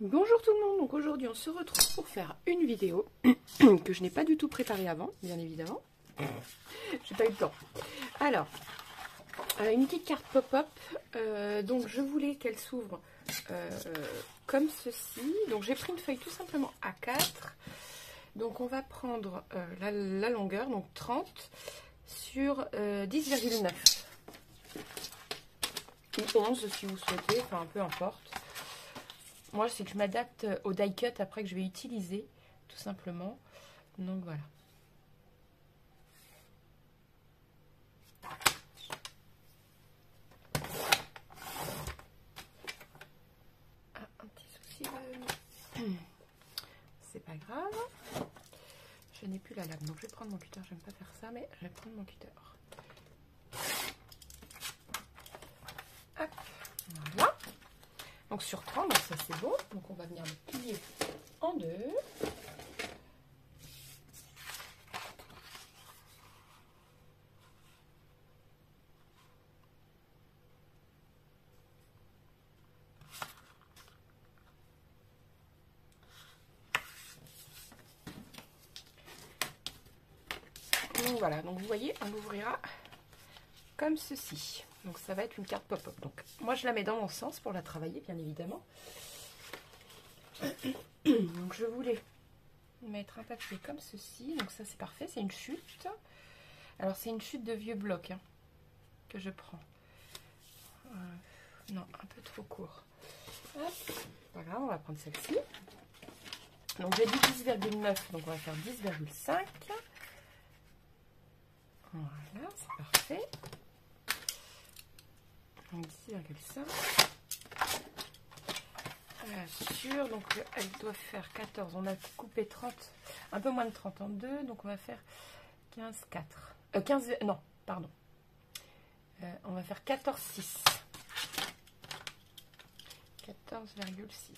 Bonjour tout le monde, donc aujourd'hui on se retrouve pour faire une vidéo que je n'ai pas du tout préparée avant, bien évidemment. J'ai pas eu le temps. Alors, une petite carte pop-up, donc je voulais qu'elle s'ouvre comme ceci. Donc j'ai pris une feuille tout simplement A4. Donc on va prendre la longueur, donc 30 sur 10,9. Ou 11 si vous souhaitez, enfin peu importe. Moi, c'est que je m'adapte au die cut après que je vais utiliser, tout simplement. Donc voilà. Ah, un petit souci de... C'est pas grave. Je n'ai plus la lame, donc je vais prendre mon cutter. J'aime pas faire ça, mais je vais prendre mon cutter. Hop, voilà. Donc sur 30, donc ça c'est bon. Donc on va venir le plier en deux. Donc voilà, donc vous voyez, on l'ouvrira comme ceci. Donc ça va être une carte pop-up. Donc moi je la mets dans mon sens pour la travailler, bien évidemment. Donc je voulais mettre un papier comme ceci. Donc ça c'est parfait, c'est une chute. Alors c'est une chute de vieux bloc hein, que je prends. Non, un peu trop court. Hop, pas grave, on va prendre celle-ci. Donc j'ai dit 10,9, donc on va faire 10,5. Voilà, c'est parfait. Donc 10,5. Sur, donc elle doit faire 14. On a coupé 30, un peu moins de 30 en deux, donc on va faire 15,4. 15, non, pardon. On va faire 14,6. 14,6.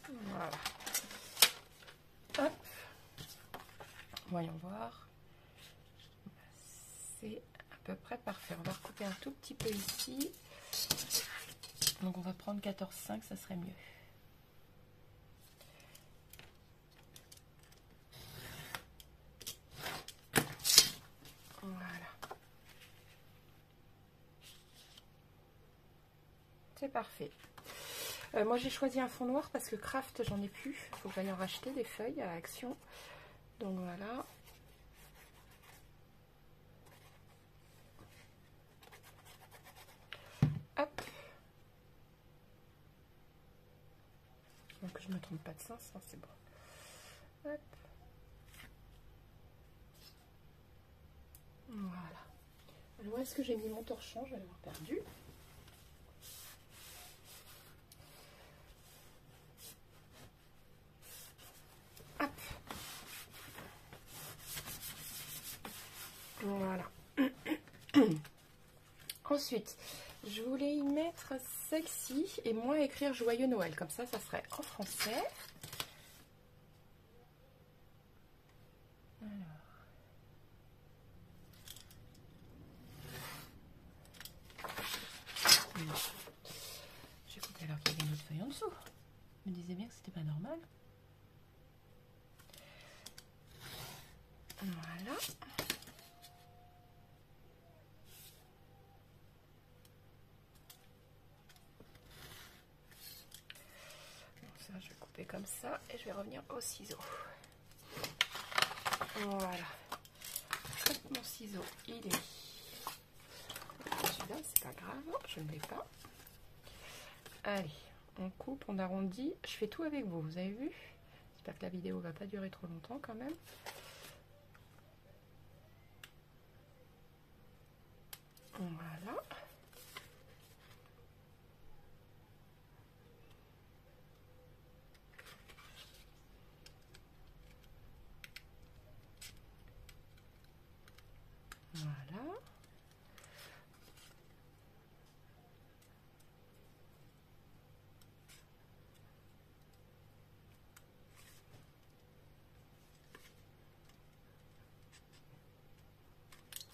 Voilà. Hop. Voyons voir. C'est à peu près parfait. On va recouper un tout petit peu ici. Donc on va prendre 14,5, ça serait mieux. Voilà. C'est parfait. Moi j'ai choisi un fond noir parce que craft j'en ai plus. Il faut que j'aille en racheter des feuilles à Action. Donc voilà. Hop. Donc je ne me trompe pas de sens, hein, c'est bon. Hop. Voilà. Alors où est-ce que j'ai mis mon torchon? Je vais l'avoir perdu. Hop. Voilà. Ensuite, je voulais y mettre sexy et moins écrire joyeux Noël. Comme ça serait en français. Alors. J'ai coupé alors qu'il y avait une autre feuille en dessous. Je me disais bien que c'était pas normal. Voilà. Je vais couper comme ça et je vais revenir au ciseau. Voilà. Hop, mon ciseau, il est. Celui-là, c'est pas grave, je ne l'ai pas. Allez, on coupe, on arrondit. Je fais tout avec vous, vous avez vu? J'espère que la vidéo va pas durer trop longtemps quand même. Voilà. Voilà.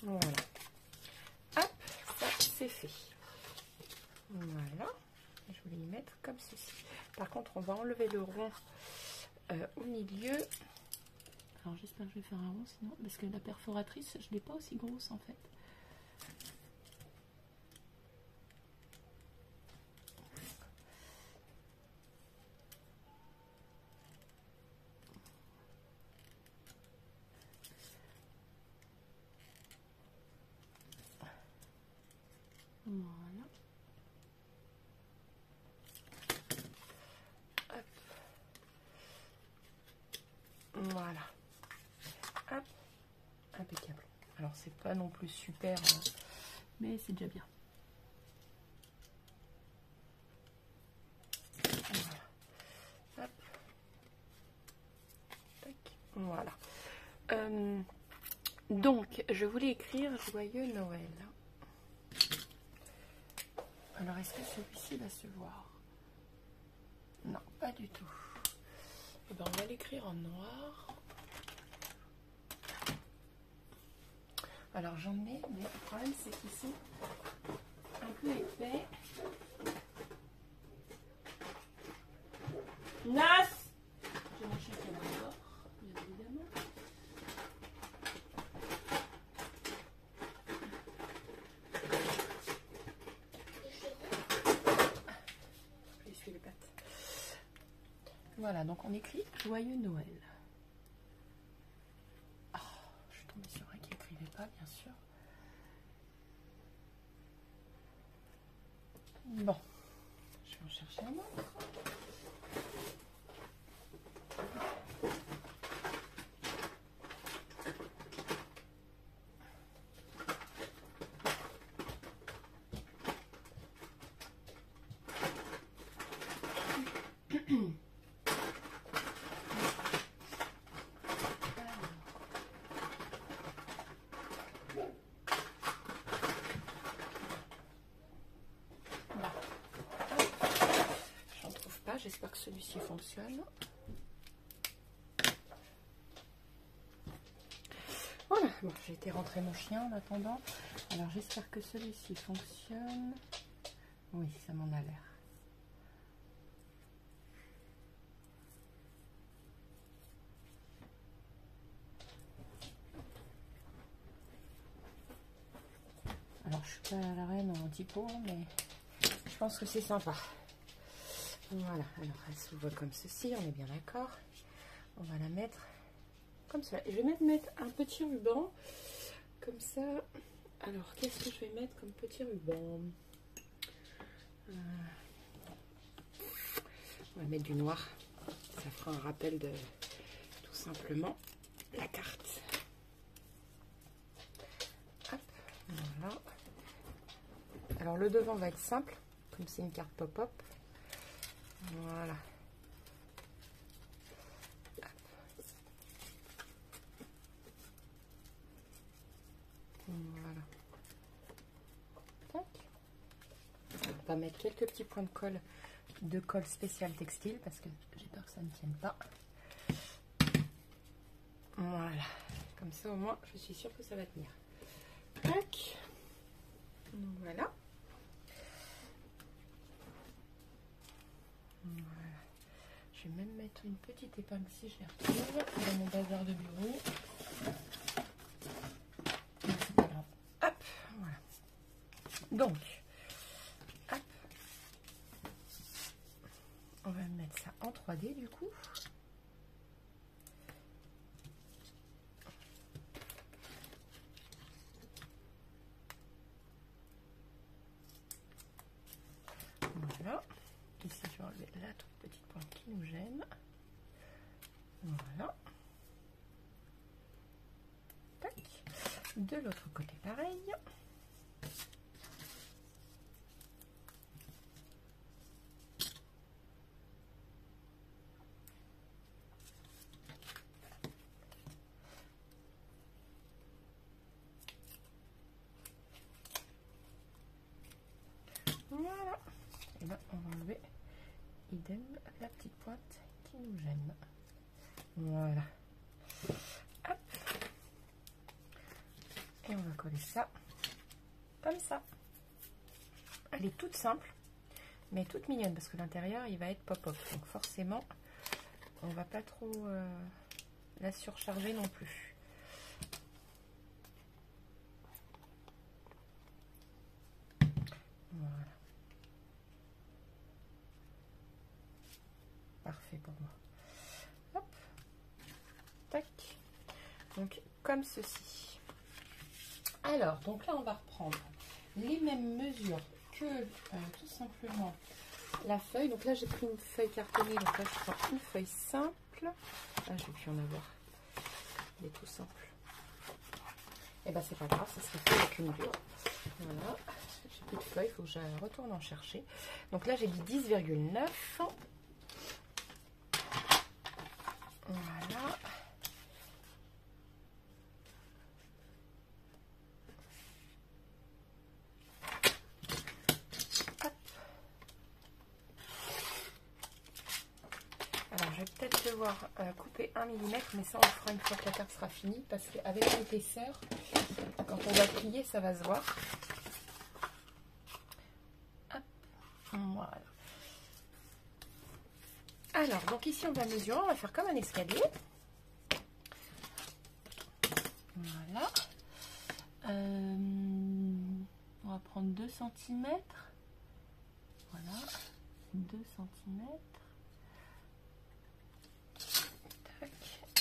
Voilà. Hop, ça c'est fait. Voilà. Je voulais y mettre comme ceci. Par contre, on va enlever le rond au milieu. Alors j'espère que je vais faire un rond sinon, parce que la perforatrice, je ne l'ai pas aussi grosse en fait. Voilà. Hop. Voilà. Hop. Impeccable. Alors c'est pas non plus super, mais c'est déjà bien. Voilà. Hop. Tac. Voilà. Donc je voulais écrire Joyeux Noël. Alors, est-ce que celui-ci va se voir? Non, pas du tout. Eh ben, on va l'écrire en noir. Alors, j'en mets, mais le problème, c'est qu'ils sont un peu épais. Nas! J'ai mon chien qui est dehors, bien évidemment. Les pattes. Voilà, donc on écrit Joyeux Noël. Oh, je suis tombée sur un qui n'écrivait pas, bien sûr. Bon, je vais en chercher un autre. J'espère que celui-ci fonctionne. Voilà, bon, j'ai été rentrer mon chien en attendant. Alors j'espère que celui-ci fonctionne. Oui, ça m'en a l'air. Alors je suis pas la reine en typo, mais je pense que c'est sympa. Voilà, alors elle s'ouvre comme ceci, on est bien d'accord. On va la mettre comme ça. Et je vais même mettre un petit ruban, comme ça. Alors, qu'est-ce que je vais mettre comme petit ruban? On va mettre du noir. Ça fera un rappel de tout simplement la carte. Hop, voilà. Alors, le devant va être simple, comme c'est une carte pop-up. Voilà. Voilà. Tac. On va mettre quelques petits points de colle spécial textile parce que j'ai peur que ça ne tienne pas. Voilà. Comme ça au moins je suis sûre que ça va tenir. Tac. Voilà. Voilà. Je vais même mettre une petite épingle si je les retrouve dans mon bazar de bureau. C'est pas grave. Hop, voilà. Donc, hop. On va mettre ça en 3D du coup. Voilà. Ici, je vais enlever la toute petite pointe qui nous gêne. Voilà. Tac. De l'autre côté, pareil. Voilà. Et là, on va enlever idem la petite pointe qui nous gêne. Voilà. Hop. Et on va coller ça comme ça. Elle est toute simple. mais toute mignonne parce que l'intérieur il va être pop-up, donc forcément on va pas trop la surcharger non plus. Voilà. Parfait pour moi. Hop. Tac. Donc comme ceci. Alors, donc là on va reprendre les mêmes mesures que tout simplement la feuille. Donc là j'ai pris une feuille cartonnée, donc là je prends une feuille simple. Ah, je vais plus en avoir. Il est tout simple. Et ben c'est pas grave, ça serait fait avec une dure. Voilà. J'ai plus de feuilles, il faut que je retourne en chercher. Donc là j'ai dit 10,9. Voilà. Hop. Alors je vais peut-être devoir couper 1 mm, mais ça on le fera une fois que la carte sera finie, parce qu'avec l'épaisseur, quand on va plier, ça va se voir. Hop. Voilà. Alors, donc ici on va mesurer, on va faire comme un escalier. Voilà. On va prendre 2 cm. Voilà. 2 cm. Tac.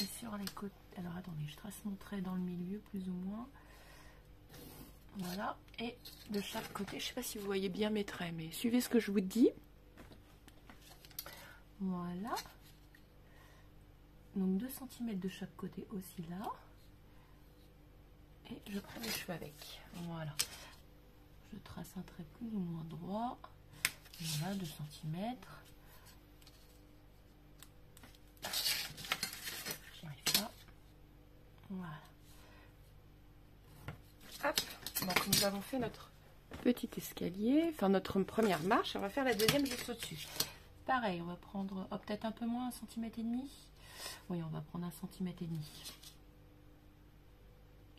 Et sur les côtés. Alors attendez, je trace mon trait dans le milieu plus ou moins. Voilà. Et de chaque côté, je ne sais pas si vous voyez bien mes traits, mais suivez ce que je vous dis. Voilà. Donc 2 cm de chaque côté aussi là. Et je prends les cheveux avec. Voilà. Je trace un trait plus ou moins droit. Voilà, 2 cm. J'y arrive pas. Voilà. Hop. Donc nous avons fait notre petit escalier, enfin notre première marche. On va faire la deuxième juste au-dessus. Pareil, on va prendre peut-être un peu moins, 1,5 cm. Oui, on va prendre 1,5 cm.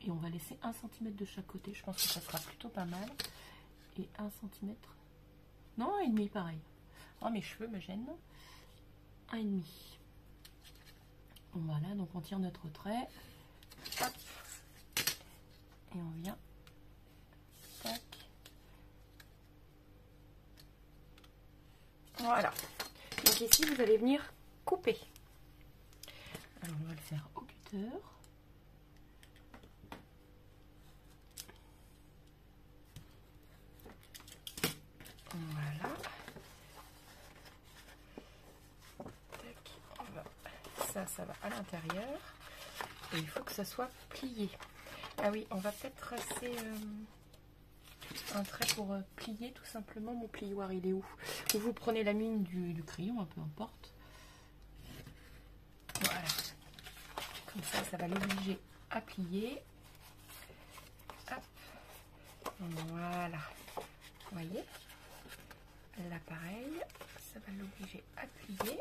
Et on va laisser 1 cm de chaque côté. Je pense que ça sera plutôt pas mal. Et 1 cm. Non, 1,5 pareil. Oh, mes cheveux me gênent. 1,5. Voilà, donc on tire notre trait. Hop. Et on vient. Tac. Voilà. Donc ici, vous allez venir couper. Alors, on va le faire au cutter. Voilà. Tac. On va... Ça va à l'intérieur. Et il faut que ça soit plié. Ah oui, on va peut-être tracer un trait pour plier tout simplement. Mon plioir, il est où? Ou vous prenez la mine du crayon, peu importe. Voilà. Comme ça va l'obliger à plier. Hop. Voilà. Vous voyez? Là, pareil. Ça va l'obliger à plier.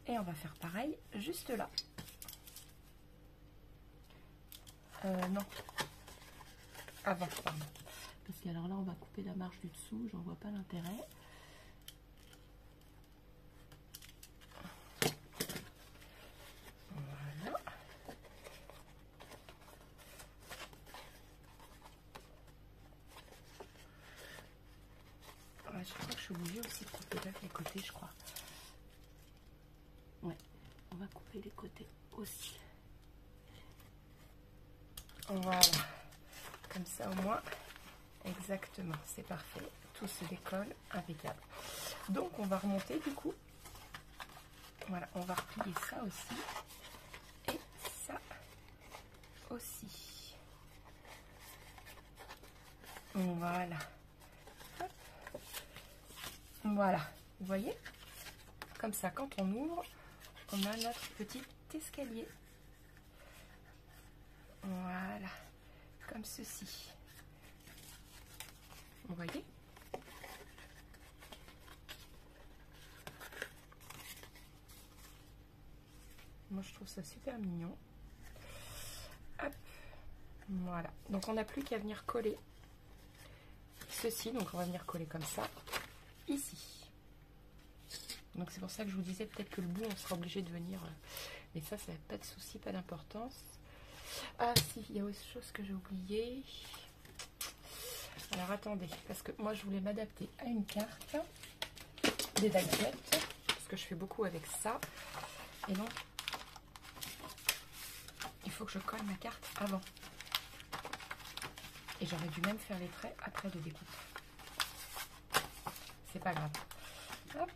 Et on va faire pareil juste là. Non. Avant, pardon. Parce que alors là, on va couper la marge du dessous. J'en vois pas l'intérêt. Voilà. Ouais, je crois que je suis obligée aussi de couper là les côtés, je crois. Ouais, on va couper les côtés aussi. Voilà. Comme ça, au moins, exactement, c'est parfait. Tout se décolle, impeccable. Donc, on va remonter du coup. Voilà, on va replier ça aussi. Et ça aussi. Voilà. Hop. Voilà. Vous voyez? Comme ça, quand on ouvre, on a notre petit escalier. Voilà. Comme ceci. Vous voyez? Moi, je trouve ça super mignon. Hop. Voilà. Donc, on n'a plus qu'à venir coller ceci. Donc, on va venir coller comme ça. ici. Donc c'est pour ça que je vous disais peut-être que le bout on sera obligé de venir, mais ça n'a pas de souci, pas d'importance. Ah si, il y a autre chose que j'ai oublié. Alors attendez, parce que moi je voulais m'adapter à une carte des daguettes, parce que je fais beaucoup avec ça, et donc il faut que je colle ma carte avant. Et j'aurais dû même faire les traits après de découpe. C'est pas grave. Hop.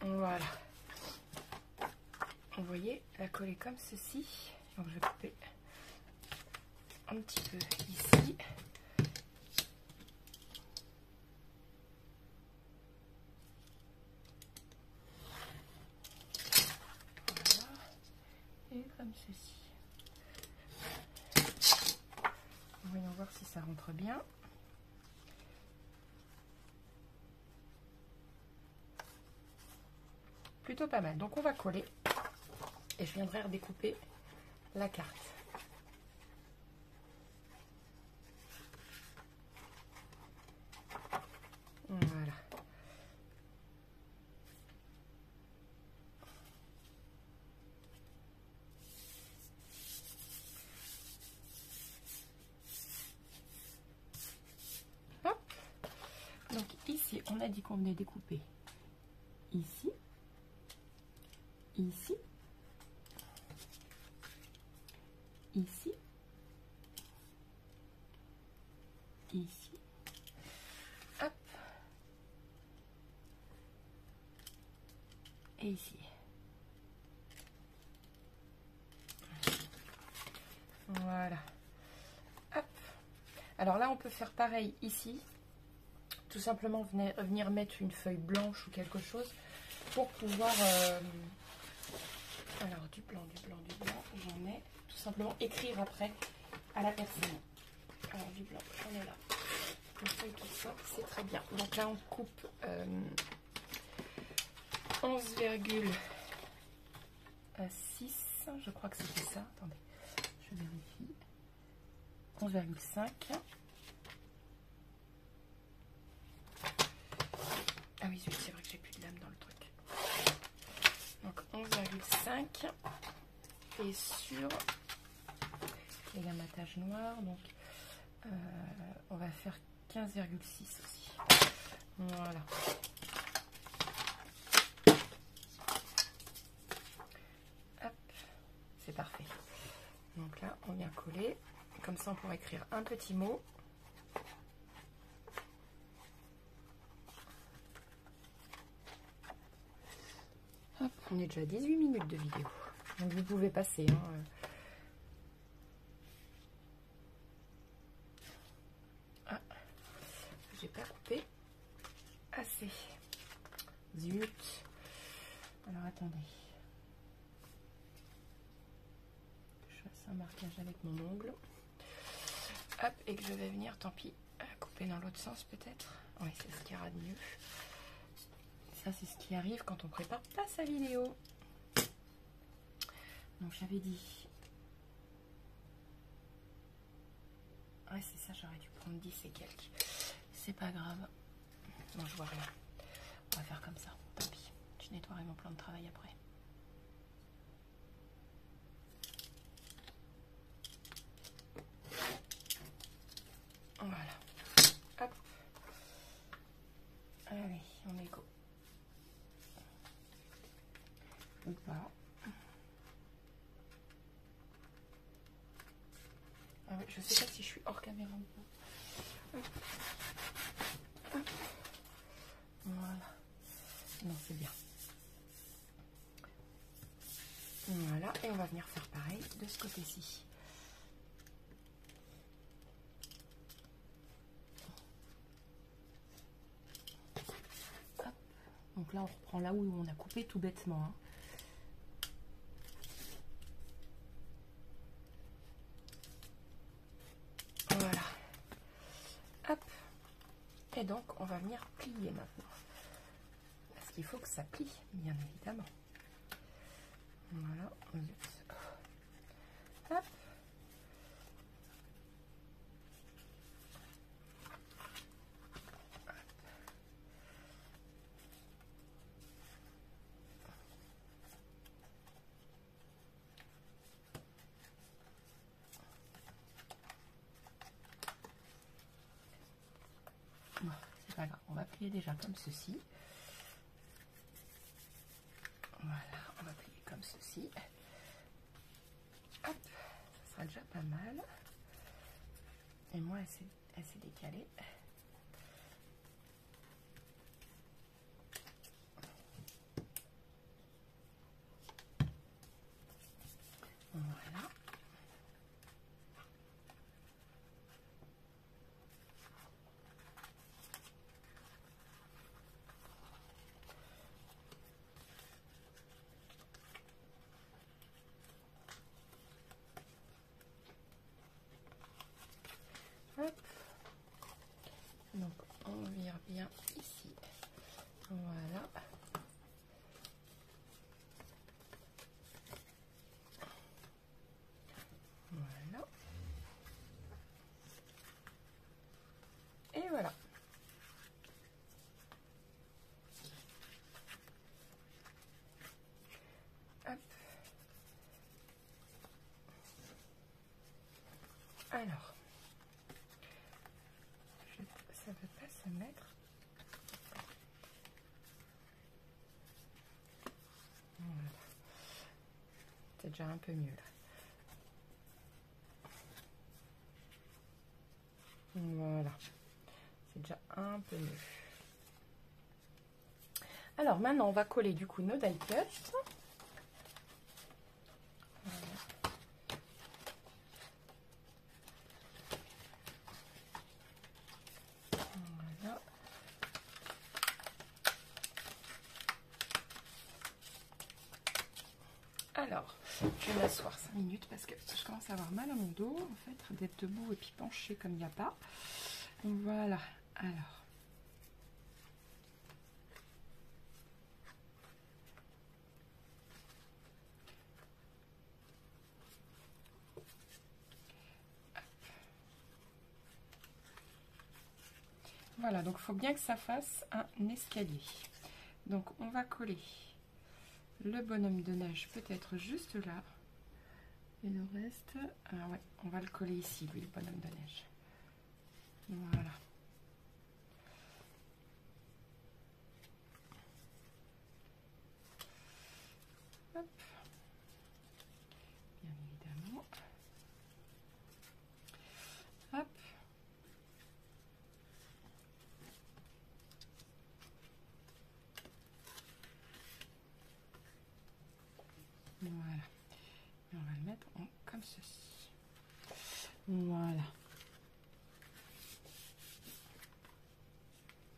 Voilà. Vous voyez, la colle est comme ceci. Donc je vais couper un petit peu ici. Voilà. Et comme ceci. Voyons voir si ça rentre bien. Plutôt pas mal. Donc on va coller et je viendrai redécouper la carte. Voilà. Hop. Donc ici, on a dit qu'on venait découper ici, ici, ici, ici, hop, et ici. Voilà. Hop. Alors là, on peut faire pareil ici. Tout simplement venir mettre une feuille blanche ou quelque chose pour pouvoir... alors, du blanc, j'en ai. Tout simplement écrire après à la personne. Alors, du blanc, j'en ai là. Une feuille tout ça, c'est très bien. Donc là, on coupe 11,6. Je crois que c'était ça. Attendez, je vérifie. 11,5. Ah oui, c'est vrai que j'ai plus de lame dans le truc. Donc 11,5 et sur il y a un matage noir, donc on va faire 15,6 aussi. Voilà. Hop, c'est parfait. Donc là, on vient coller. Comme ça, on pourra écrire un petit mot. Hop, on est déjà à 18 minutes de vidéo. Donc vous pouvez passer. Hein. Ah, j'ai pas coupé assez. Zut. Alors attendez. Je fasse un marquage avec mon ongle. Hop, et que je vais venir, tant pis, couper dans l'autre sens peut-être. Oui, c'est ce qu'il y aura de mieux. Ça, c'est ce qui arrive quand on prépare pas sa vidéo. Donc, j'avais dit... Ouais, c'est ça, j'aurais dû prendre 10 et quelques. C'est pas grave. Non, je vois rien. On va faire comme ça, tant pis. Je nettoierai mon plan de travail après. Voilà. Hop. Allez, on est go. Ou pas. Ah ouais, je sais pas si je suis hors caméra ou pas. Hop. Hop. Voilà. Non, c'est bien. Voilà, et on va venir faire pareil de ce côté-ci. Donc là, on reprend là où on a coupé tout bêtement. Hein. Voilà. Hop. Et donc, on va venir plier maintenant. Parce qu'il faut que ça plie, bien évidemment. Voilà. Hop. Bon, c'est pas grave, on va plier déjà comme ceci. Voilà, on va plier comme ceci. Hop, ça sera déjà pas mal. Et moi, elle s'est décalée. Voilà. Hop. Donc on vire bien ici. Voilà. Voilà. Et voilà. Hop. Alors. Ça ne veut pas se mettre. Voilà. C'est déjà un peu mieux là. Voilà. C'est déjà un peu mieux. Alors maintenant on va coller du coup nos die cuts. Voilà. Alors, je vais m'asseoir 5 minutes parce que je commence à avoir mal à mon dos, en fait, d'être debout et puis penché comme il n'y a pas. Voilà, alors. Voilà, donc il faut bien que ça fasse un escalier. Donc on va coller le bonhomme de neige peut-être juste là. Et le reste, ah ouais, on va le coller ici, lui, le bonhomme de neige. Voilà. Hop. Bien évidemment. Hop. Voilà. Et on va le mettre comme ceci. Voilà.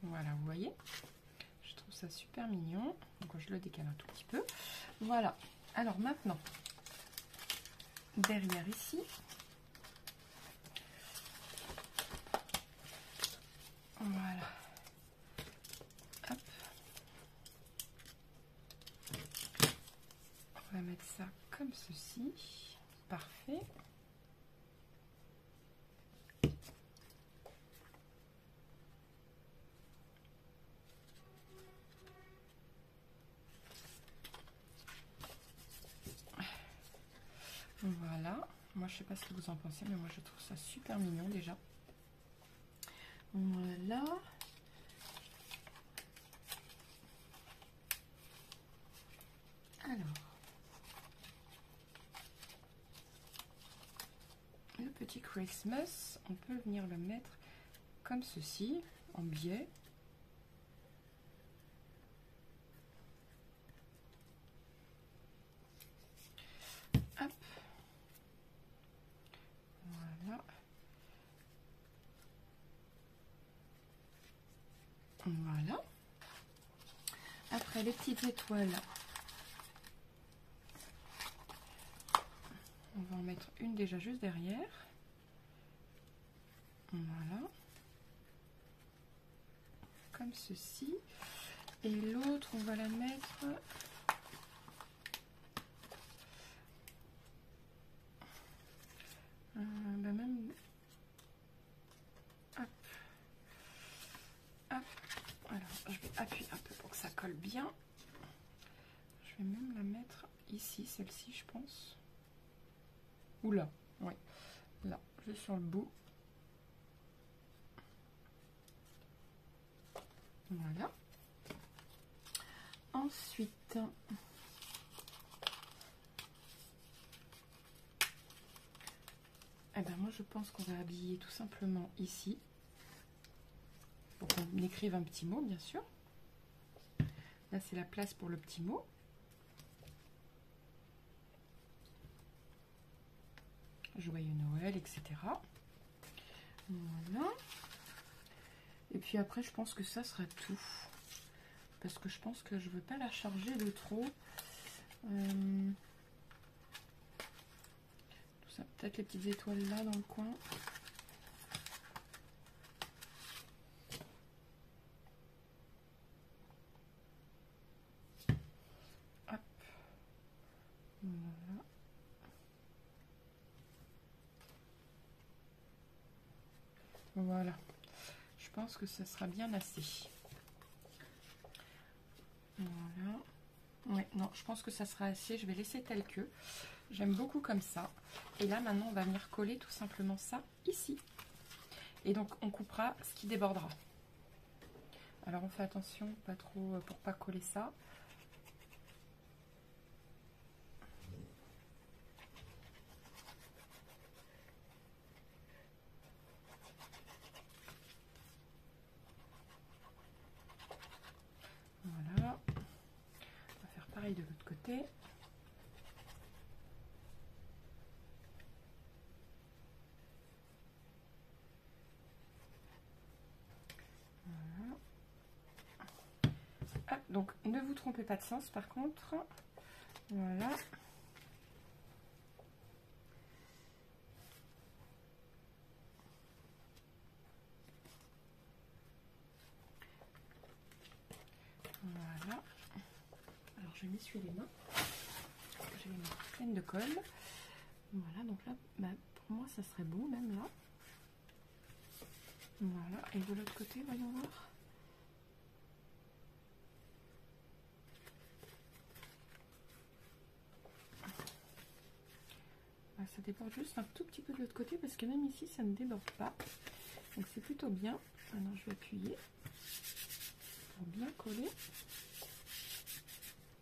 Voilà, vous voyez, je trouve ça super mignon. Donc je le décale un tout petit peu. Voilà. Alors maintenant, derrière ici, voilà. Hop. On va mettre ça comme ceci. Parfait. Voilà, moi je sais pas ce que vous en pensez, mais moi je trouve ça super mignon déjà. Voilà. Alors, le petit Christmas, on peut venir le mettre comme ceci, en biais. Hop. Voilà. Voilà. Après les petites étoiles, on va en mettre une déjà juste derrière. Voilà. Comme ceci. Et l'autre, on va la mettre Bah même... Hop. Hop. Alors, je vais appuyer un peu pour que ça colle bien. Je vais même la mettre ici, celle-ci, je pense. Ou là, oui. Là, juste sur le bout. Voilà. Ensuite, eh ben moi je pense qu'on va habiller tout simplement ici. Pour qu'on écrive un petit mot, bien sûr. Là, c'est la place pour le petit mot. Joyeux Noël, etc. Voilà. Et puis après, je pense que ça sera tout. Parce que je pense que je ne veux pas la charger de trop. Tout ça, peut-être les petites étoiles là dans le coin. Hop. Voilà. Voilà. Je pense que ça sera bien assez. Voilà. Ouais, non, je pense que ça sera assez. Je vais laisser tel que. J'aime beaucoup comme ça. Et là, maintenant, on va venir coller tout simplement ça ici. Et donc, on coupera ce qui débordera. Alors, on fait attention, pas trop, pour pas coller ça. Voilà. On va faire pareil de l'autre côté. Voilà. Ah, donc, ne vous trompez pas de sens, par contre. Voilà. Voilà. Alors, je m'essuie les mains. J'ai les mains pleines de colle. Voilà, donc là, bah, pour moi, ça serait bon, même là. Voilà, et de l'autre côté, voyons voir. Bah, ça déborde juste un tout petit peu de l'autre côté, parce que même ici, ça ne déborde pas. Donc c'est plutôt bien. Maintenant, je vais appuyer pour bien coller.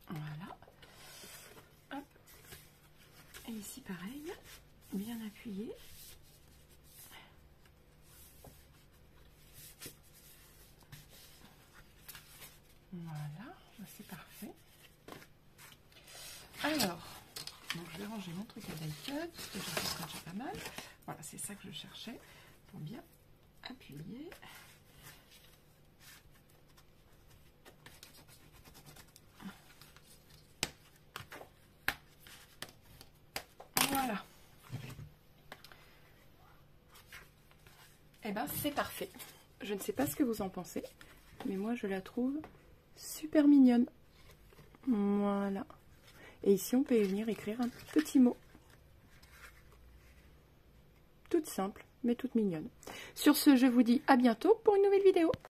Voilà. Hop. Et ici, pareil, bien appuyé. Voilà, c'est parfait. Alors, donc je vais ranger mon truc à die-cut, parce que j'en fais déjà pas mal. Voilà, c'est ça que je cherchais, pour bien appuyer. Voilà. Et ben c'est parfait. Je ne sais pas ce que vous en pensez, mais moi je la trouve super mignonne. Voilà. Et ici on peut venir écrire un petit mot. Toute simple, mais toute mignonne. Sur ce, je vous dis à bientôt pour une nouvelle vidéo.